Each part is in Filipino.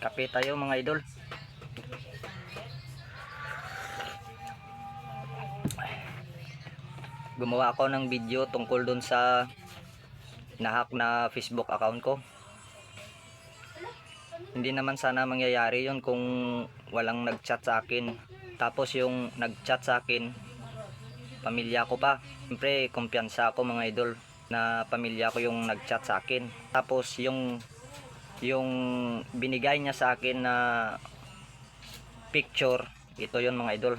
Kape tayo mga idol. Gumawa ako ng video tungkol dun sa nahack na Facebook account ko. Hindi naman sana mangyayari yon kung walang nagchat sa akin. Tapos yung nagchat sa akin, pamilya ko pa. Siyempre, kumpiyansa ako mga idol na pamilya ko yung nagchat sa akin. Tapos yung binigay niya sa akin na picture, ito yon mga idol.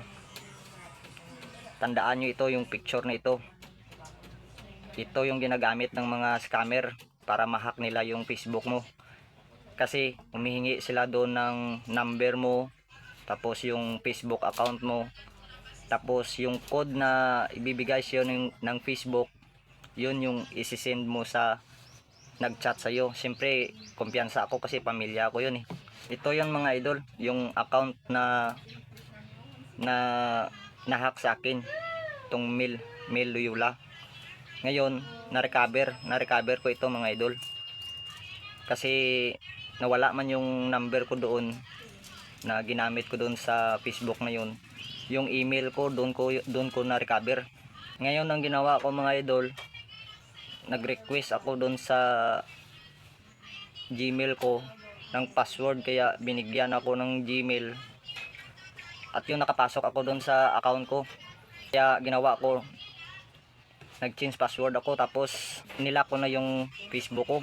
Tandaan nyo ito, yung picture na ito. Ito yung ginagamit ng mga scammer para ma-hack nila yung Facebook mo. Kasi humihingi sila doon ng number mo, tapos yung Facebook account mo, tapos yung code na ibibigay siya ng Facebook, yun yung isi-send mo sa nag-chat sa'yo. Siyempre, kumpiyansa ako kasi pamilya ko yun eh. Ito yun mga idol, yung account na nahack sa akin, itong Mel Loyola. Ngayon, na-recover ko ito mga idol. Kasi nawala man yung number ko doon na ginamit ko doon sa Facebook na yun. Yung email ko doon ko na-recover. Ngayon ang ginawa ko mga idol, nag-request ako doon sa Gmail ko ng password, kaya binigyan ako ng Gmail. At yung nakapasok ako doon sa account ko. Kaya ginawa ko, nag-change password ako, tapos nilak ko na yung Facebook ko.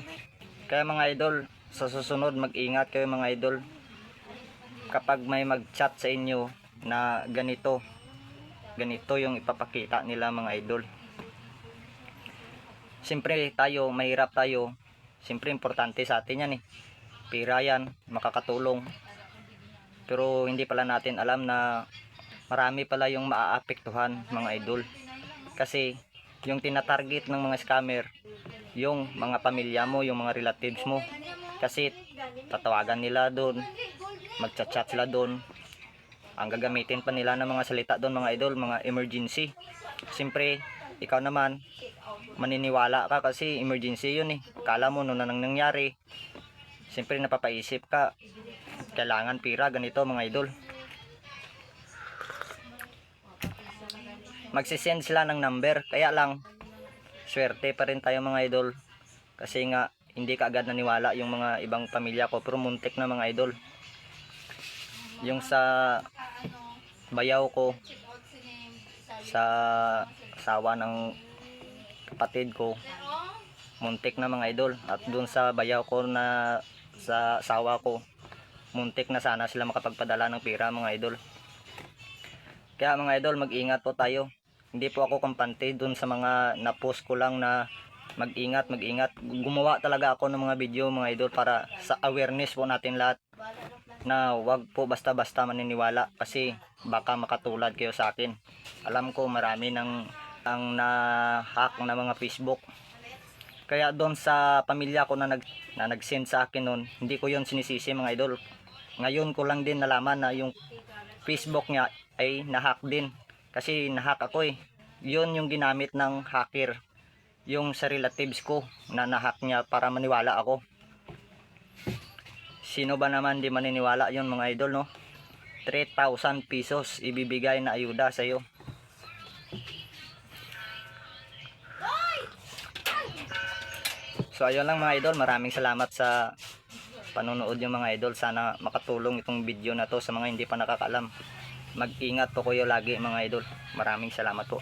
Kaya mga idol, sa susunod mag-ingat kayo mga idol. Kapag may mag-chat sa inyo na ganito yung ipapakita nila mga idol. Siyempre tayo, mahirap tayo. Siyempre importante sa atin yan eh. Pera yan, makakatulong. Pero hindi pala natin alam na marami pala yung maaapektuhan mga idol. Kasi yung tinatarget ng mga scammer, yung mga pamilya mo, yung mga relatives mo. Kasi tatawagan nila doon, magchat-chat sila doon. Ang gagamitin pa nila ng mga salita doon mga idol, mga emergency. Siyempre, ikaw naman, maniniwala ka kasi emergency yun eh. Akala mo nung nangyari. Siyempre napapaisip ka, kailangan pira, ganito mga idol. Magsisend sila ng number, kaya lang swerte pa rin tayo mga idol. Kasi nga hindi ka agad naniwala yung mga ibang pamilya ko, pero muntik na mga idol. Yung sa bayaw ko, sa asawa ng kapatid ko, muntik na mga idol. At dun sa bayaw ko na sa asawa ko, muntik na sana sila makapagpadala ng pera mga idol. Kaya mga idol, mag-ingat po tayo. Hindi po ako kampante dun sa mga na-post ko lang na mag-ingat. Gumawa talaga ako ng mga video mga idol para sa awareness po natin lahat, na wag po basta-basta maniniwala, kasi baka makatulad kayo sa akin. Alam ko marami ang na-hack na mga Facebook. Kaya doon sa pamilya ko na nag-send sa akin noon, hindi ko yon sinisisi mga idol. Ngayon ko lang din nalaman na yung Facebook niya ay na-hack din. Kasi na-hack ako eh. Yun yung ginamit ng hacker, yung sa relatives ko na na-hack niya para maniwala ako. Sino ba naman di maniniwala yun mga idol, no? 3,000 pesos ibibigay na ayuda sa iyo. So ayun lang mga idol, maraming salamat sa panonood yung mga idol. Sana makatulong itong video na to sa mga hindi pa nakakaalam. Mag-ingat po kayo lagi mga idol. Maraming salamat po.